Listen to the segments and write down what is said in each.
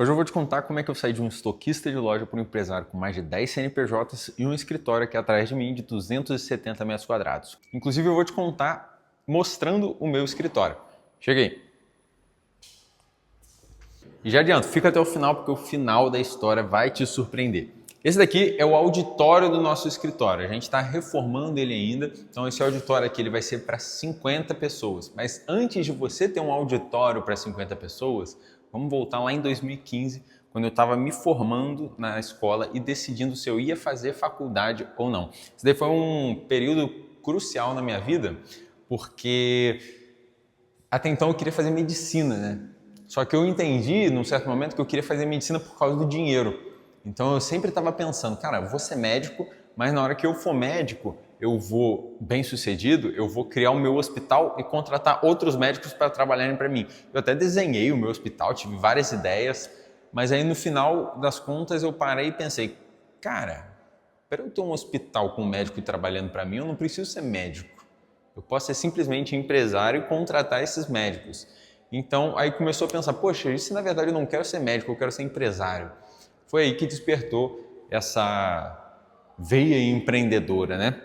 Hoje eu vou te contar como é que eu saí de um estoquista de loja para um empresário com mais de 10 CNPJs e um escritório aqui atrás de mim de 270 metros quadrados. Inclusive eu vou te contar mostrando o meu escritório. Chega aí. E já adianto, fica até o final porque o final da história vai te surpreender. Esse daqui é o auditório do nosso escritório. A gente está reformando ele ainda, então esse auditório aqui ele vai ser para 50 pessoas. Mas antes de você ter um auditório para 50 pessoas, vamos voltar lá em 2015, quando eu estava me formando na escola e decidindo se eu ia fazer faculdade ou não. Isso daí foi um período crucial na minha vida, porque até então eu queria fazer medicina, né? Só que eu entendi, num certo momento, que eu queria fazer medicina por causa do dinheiro. Então eu sempre estava pensando, cara, eu vou ser médico, mas na hora que eu for médico, eu vou bem sucedido, eu vou criar o meu hospital e contratar outros médicos para trabalharem para mim. Eu até desenhei o meu hospital, tive várias ideias, mas aí no final das contas eu parei e pensei, cara, para eu ter um hospital com um médico trabalhando para mim, eu não preciso ser médico. Eu posso ser simplesmente empresário e contratar esses médicos. Então aí começou a pensar, poxa, e se na verdade eu não quero ser médico, eu quero ser empresário? Foi aí que despertou essa veia empreendedora, né?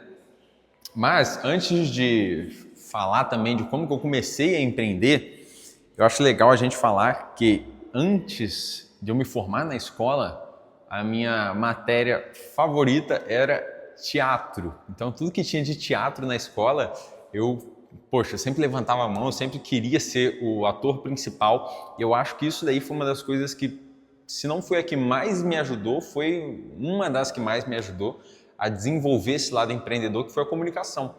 Mas antes de falar também de como que eu comecei a empreender, eu acho legal a gente falar que antes de eu me formar na escola, a minha matéria favorita era teatro. Então tudo que tinha de teatro na escola, eu sempre levantava a mão, eu sempre queria ser o ator principal. E eu acho que isso daí foi uma das coisas que, se não foi a que mais me ajudou, foi uma das que mais me ajudou a desenvolver esse lado empreendedor, que foi a comunicação.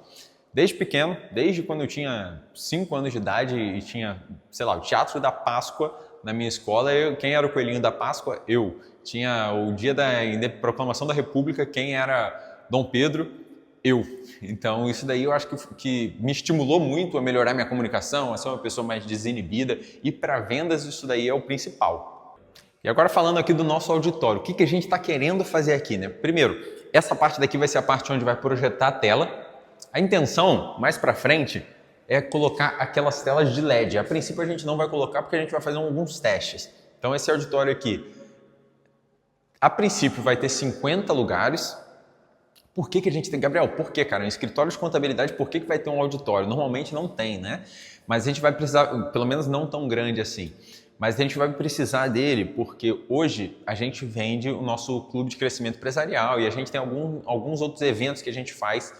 Desde pequeno, desde quando eu tinha 5 anos de idade e tinha, sei lá, o Teatro da Páscoa na minha escola, quem era o coelhinho da Páscoa? Eu. Tinha o dia da proclamação da República, quem era Dom Pedro? Eu. Então isso daí eu acho que me estimulou muito a melhorar minha comunicação, a ser uma pessoa mais desinibida, e para vendas isso daí é o principal. E agora falando aqui do nosso auditório, o que a gente está querendo fazer aqui, né? Primeiro, essa parte daqui vai ser a parte onde vai projetar a tela. A intenção, mais para frente, é colocar aquelas telas de LED. A princípio a gente não vai colocar porque a gente vai fazer alguns testes. Então esse auditório aqui, a princípio vai ter 50 lugares. Por que a gente tem... Gabriel, por que, cara? Um escritório de contabilidade, por que vai ter um auditório? Normalmente não tem, né? Mas a gente vai precisar, pelo menos não tão grande assim. Mas a gente vai precisar dele porque hoje a gente vende o nosso clube de crescimento empresarial e a gente tem alguns outros eventos que a gente faz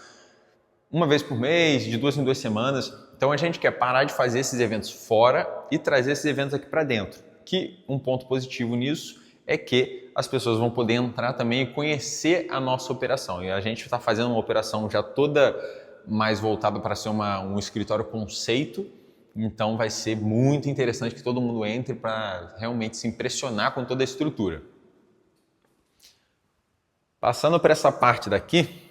uma vez por mês, de 2 em 2 semanas. Então a gente quer parar de fazer esses eventos fora e trazer esses eventos aqui para dentro. Que um ponto positivo nisso é que as pessoas vão poder entrar também e conhecer a nossa operação. E a gente está fazendo uma operação já toda mais voltada para ser um escritório conceito. Então vai ser muito interessante que todo mundo entre para realmente se impressionar com toda a estrutura. Passando para essa parte daqui.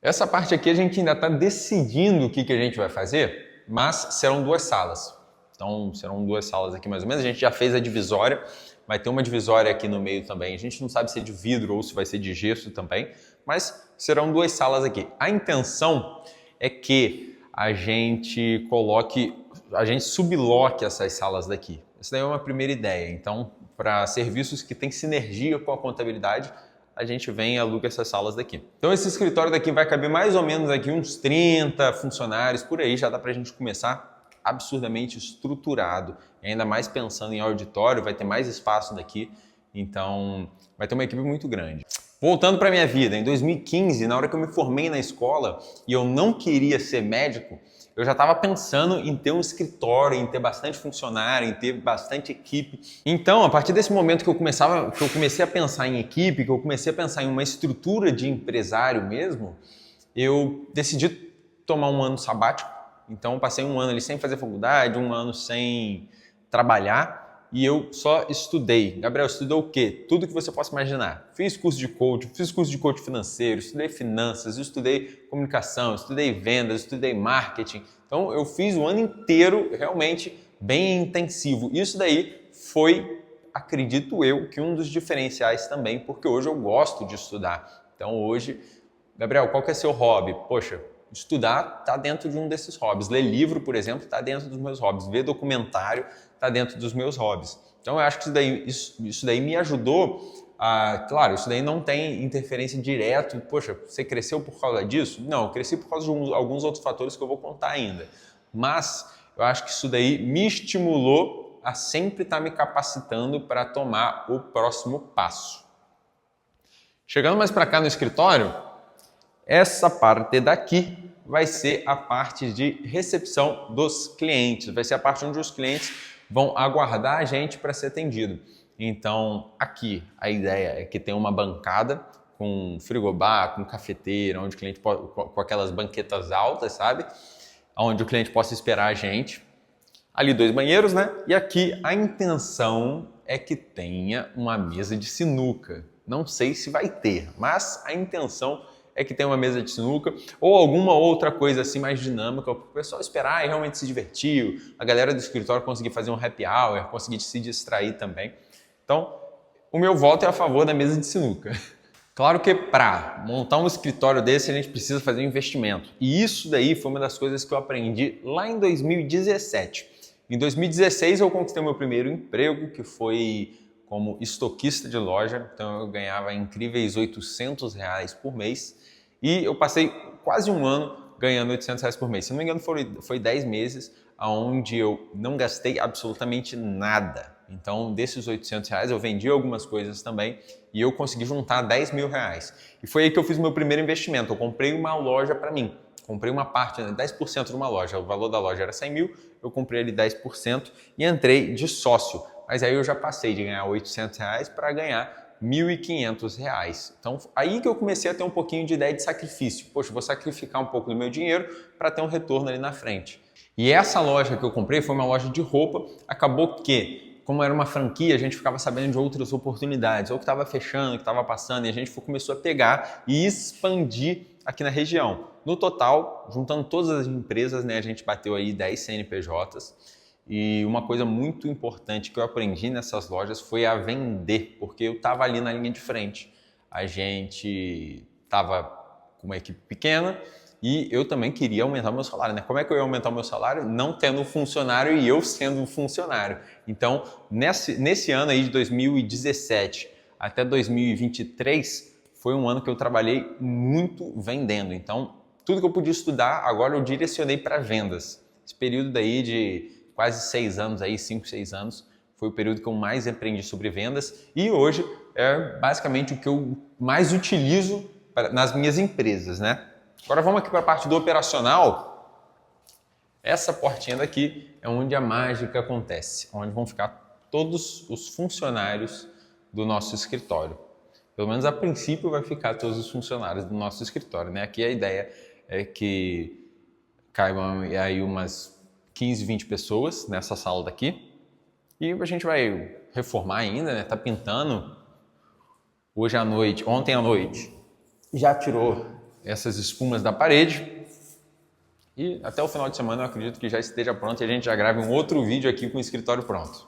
Essa parte aqui a gente ainda está decidindo o que a gente vai fazer, mas serão 2 salas. Então serão 2 salas aqui mais ou menos. A gente já fez a divisória, vai ter uma divisória aqui no meio também. A gente não sabe se é de vidro ou se vai ser de gesso também, mas serão 2 salas aqui. A intenção é que a gente subloque essas salas daqui. Essa daí é uma primeira ideia. Então, para serviços que têm sinergia com a contabilidade, a gente vem e aluga essas salas daqui. Então, esse escritório daqui vai caber mais ou menos aqui uns 30 funcionários, por aí já dá para a gente começar absurdamente estruturado. E ainda mais pensando em auditório, vai ter mais espaço daqui, então vai ter uma equipe muito grande. Voltando para a minha vida, em 2015, na hora que eu me formei na escola e eu não queria ser médico, eu já estava pensando em ter um escritório, em ter bastante funcionário, em ter bastante equipe. Então, a partir desse momento que eu comecei a pensar em equipe, que eu comecei a pensar em uma estrutura de empresário mesmo, eu decidi tomar um ano sabático. Então, eu passei um ano ali sem fazer faculdade, um ano sem trabalhar. E eu só estudei. Gabriel, estudou o quê? Tudo que você possa imaginar. Fiz curso de coach financeiro, estudei finanças, estudei comunicação, estudei vendas, estudei marketing. Então eu fiz o ano inteiro realmente bem intensivo. Isso daí foi, acredito eu, que um dos diferenciais também, porque hoje eu gosto de estudar. Então hoje, Gabriel, qual que é seu hobby? Poxa, estudar está dentro de um desses hobbies. Ler livro, por exemplo, está dentro dos meus hobbies. Ver documentário está dentro dos meus hobbies. Então eu acho que isso daí me ajudou a... Claro, isso daí não tem interferência direta. Poxa, você cresceu por causa disso? Não, eu cresci por causa de alguns outros fatores que eu vou contar ainda. Mas eu acho que isso daí me estimulou a sempre estar me capacitando para tomar o próximo passo. Chegando mais para cá no escritório, essa parte daqui vai ser a parte de recepção dos clientes. Vai ser a parte onde os clientes vão aguardar a gente para ser atendido. Então, aqui a ideia é que tem uma bancada com frigobar, com cafeteira, onde o cliente pode, com aquelas banquetas altas, sabe? Onde o cliente possa esperar a gente. Ali 2 banheiros, né? E aqui a intenção é que tenha uma mesa de sinuca. Não sei se vai ter, mas a intenção é que tenha uma mesa de sinuca ou alguma outra coisa assim mais dinâmica para o pessoal esperar e realmente se divertir, a galera do escritório conseguir fazer um happy hour, conseguir se distrair também. Então, o meu voto é a favor da mesa de sinuca. Claro que para montar um escritório desse a gente precisa fazer um investimento. E isso daí foi uma das coisas que eu aprendi lá em 2017. Em 2016 eu conquistei meu primeiro emprego, que foi como estoquista de loja. Então eu ganhava incríveis R$800 por mês. E eu passei quase um ano ganhando R$800 por mês. Se não me engano foi 10 meses onde eu não gastei absolutamente nada. Então, desses R$800, eu vendi algumas coisas também e eu consegui juntar R$10.000. E foi aí que eu fiz o meu primeiro investimento. Eu comprei uma loja para mim. Comprei uma parte, 10% de uma loja. O valor da loja era 100 mil, eu comprei ali 10% e entrei de sócio. Mas aí eu já passei de ganhar R$800 para ganhar R$1.500. Então, aí que eu comecei a ter um pouquinho de ideia de sacrifício. Poxa, vou sacrificar um pouco do meu dinheiro para ter um retorno ali na frente. E essa loja que eu comprei foi uma loja de roupa. Acabou que, como era uma franquia, a gente ficava sabendo de outras oportunidades, ou que estava fechando, que estava passando, e a gente começou a pegar e expandir aqui na região. No total, juntando todas as empresas, né, a gente bateu aí 10 CNPJs. E uma coisa muito importante que eu aprendi nessas lojas foi a vender, porque eu estava ali na linha de frente. A gente estava com uma equipe pequena e eu também queria aumentar o meu salário, né? Como é que eu ia aumentar o meu salário? Não tendo um funcionário e eu sendo um funcionário. Então, nesse ano aí de 2017 até 2023, foi um ano que eu trabalhei muito vendendo. Então, tudo que eu podia estudar, agora eu direcionei para vendas. Esse período daí de quase 6 anos, aí, 5, 6 anos, foi o período que eu mais aprendi sobre vendas e hoje é basicamente o que eu mais utilizo nas minhas empresas, né? Agora vamos aqui para a parte do operacional. Essa portinha daqui é onde a mágica acontece, onde vão ficar todos os funcionários do nosso escritório. Pelo menos a princípio vai ficar todos os funcionários do nosso escritório, né? Aqui a ideia é que caibam aí umas 15, 20 pessoas nessa sala daqui. E a gente vai reformar ainda, né? Tá pintando. Hoje à noite, ontem à noite, já tirou essas espumas da parede. E até o final de semana eu acredito que já esteja pronto e a gente já grave um outro vídeo aqui com o escritório pronto.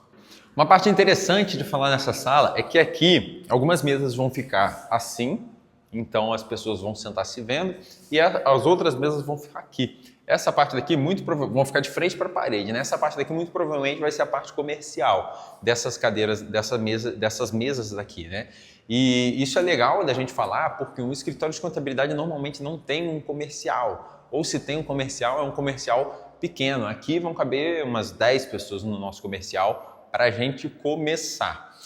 Uma parte interessante de falar nessa sala é que aqui algumas mesas vão ficar assim, então as pessoas vão sentar se vendo e as outras mesas vão ficar aqui. Essa parte daqui vão ficar de frente para a parede, né? Essa parte daqui muito provavelmente vai ser a parte comercial dessas cadeiras, dessas mesas daqui, né? E isso é legal da gente falar porque um escritório de contabilidade normalmente não tem um comercial, ou se tem um comercial, é um comercial pequeno. Aqui vão caber umas 10 pessoas no nosso comercial para a gente começar.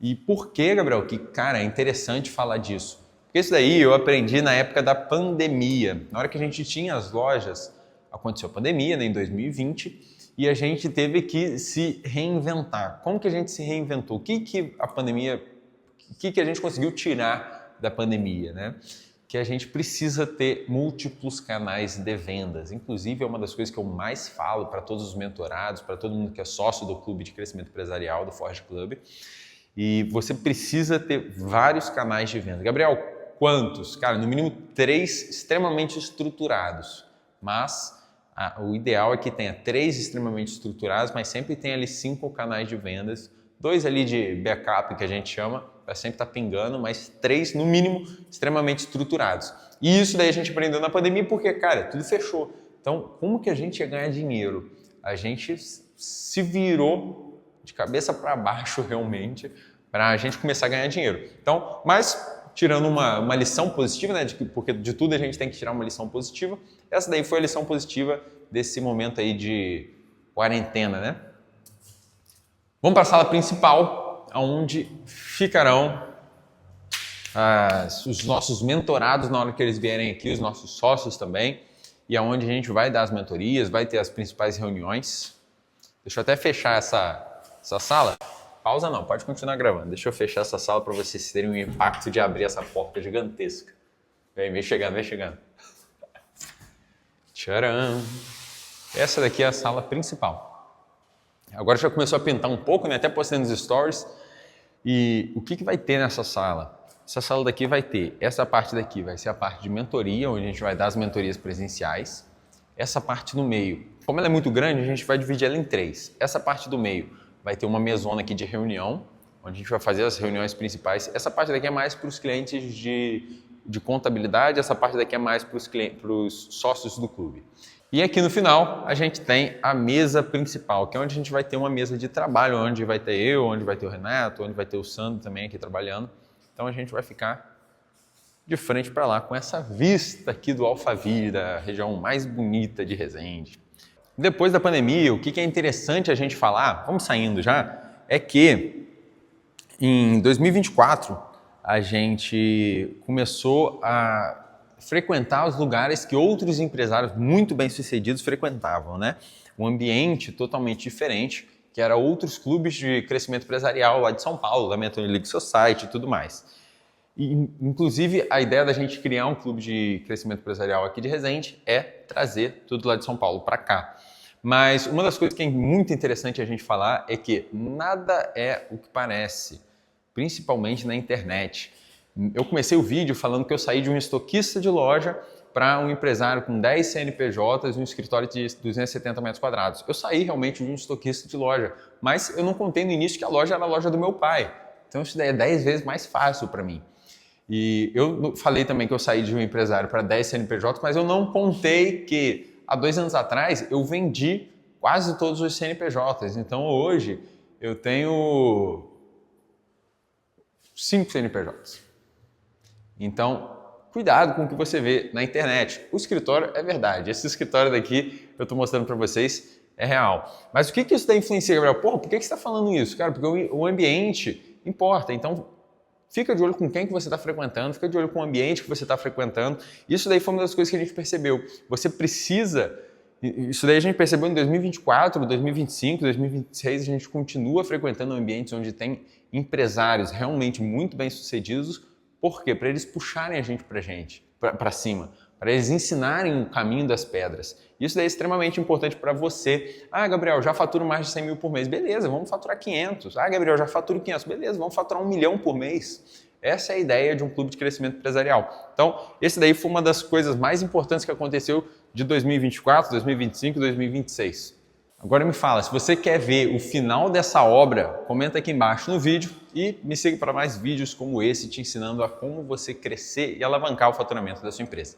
E por que, Gabriel? Que, cara, é interessante falar disso. Porque isso daí eu aprendi na época da pandemia. Na hora que a gente tinha as lojas, aconteceu a pandemia, né, em 2020, e a gente teve que se reinventar. Como que a gente se reinventou? O que a pandemia, o que a gente conseguiu tirar da pandemia, né? Que a gente precisa ter múltiplos canais de vendas. Inclusive, é uma das coisas que eu mais falo para todos os mentorados, para todo mundo que é sócio do Clube de Crescimento Empresarial, do Forge Club. E você precisa ter vários canais de venda. Gabriel, quantos? Cara, no mínimo 3 extremamente estruturados. Mas o ideal é que tenha 3 extremamente estruturados, mas sempre tem ali 5 canais de vendas, 2 ali de backup, que a gente chama, para sempre estar pingando, mas 3, no mínimo, extremamente estruturados. E isso daí a gente aprendeu na pandemia porque, cara, tudo fechou. Então, como que a gente ia ganhar dinheiro? A gente se virou de cabeça para baixo realmente para a gente começar a ganhar dinheiro. Então, mas tirando uma lição positiva, né? Porque de tudo a gente tem que tirar uma lição positiva. Essa daí foi a lição positiva desse momento aí de quarentena, né? Vamos para a sala principal, onde ficarão os nossos mentorados na hora que eles vierem aqui, os nossos sócios também, e aonde a gente vai dar as mentorias, vai ter as principais reuniões. Deixa eu até fechar essa sala. Pausa não, pode continuar gravando. Deixa eu fechar essa sala para vocês terem o impacto de abrir essa porta gigantesca. Vem chegando, vem chegando. Tcharam! Essa daqui é a sala principal. Agora já começou a pintar um pouco, né? Até postei nos stories. E o que vai ter nessa sala? Essa sala daqui vai ter, essa parte daqui vai ser a parte de mentoria, onde a gente vai dar as mentorias presenciais. Essa parte no meio, como ela é muito grande, a gente vai dividir ela em 3. Essa parte do meio vai ter uma mesona aqui de reunião, onde a gente vai fazer as reuniões principais. Essa parte daqui é mais para os clientes de contabilidade, essa parte daqui é mais para os sócios do clube. E aqui no final a gente tem a mesa principal, que é onde a gente vai ter uma mesa de trabalho, onde vai ter eu, onde vai ter o Renato, onde vai ter o Sandro também aqui trabalhando. Então a gente vai ficar de frente para lá com essa vista aqui do Alphaville, da região mais bonita de Resende. Depois da pandemia, o que é interessante a gente falar, vamos saindo já, é que em 2024 a gente começou a frequentar os lugares que outros empresários muito bem-sucedidos frequentavam, né? Um ambiente totalmente diferente, que era outros clubes de crescimento empresarial lá de São Paulo, da Mentoni League Society e tudo mais. E, inclusive, a ideia da gente criar um clube de crescimento empresarial aqui de Resende é trazer tudo lá de São Paulo para cá. Mas uma das coisas que é muito interessante a gente falar é que nada é o que parece, principalmente na internet. Eu comecei o vídeo falando que eu saí de um estoquista de loja para um empresário com 10 CNPJs e um escritório de 270 metros quadrados. Eu saí realmente de um estoquista de loja, mas eu não contei no início que a loja era a loja do meu pai. Então isso daí é 10 vezes mais fácil para mim. E eu falei também que eu saí de um empresário para 10 CNPJs, mas eu não contei que há 2 anos atrás eu vendi quase todos os CNPJs. Então hoje eu tenho 5 CNPJs. Então, cuidado com o que você vê na internet. O escritório é verdade. Esse escritório daqui eu estou mostrando para vocês é real. Mas o que isso daí influencia, Gabriel? Por que você está falando isso? Cara, porque o ambiente importa. Então, fica de olho com quem que você está frequentando, fica de olho com o ambiente que você está frequentando. Isso daí foi uma das coisas que a gente percebeu. Você precisa... Isso daí a gente percebeu em 2024, 2025, 2026, a gente continua frequentando ambientes onde tem empresários realmente muito bem-sucedidos. Por quê? Para eles puxarem a gente para cima, para eles ensinarem o caminho das pedras. Isso daí é extremamente importante para você. Ah, Gabriel, já faturo mais de 100 mil por mês. Beleza, vamos faturar 500. Ah, Gabriel, já faturo 500. Beleza, vamos faturar 1 milhão por mês. Essa é a ideia de um clube de crescimento empresarial. Então, esse daí foi uma das coisas mais importantes que aconteceu de 2024, 2025 e 2026. Agora me fala, se você quer ver o final dessa obra, comenta aqui embaixo no vídeo e me siga para mais vídeos como esse, te ensinando a como você crescer e alavancar o faturamento da sua empresa.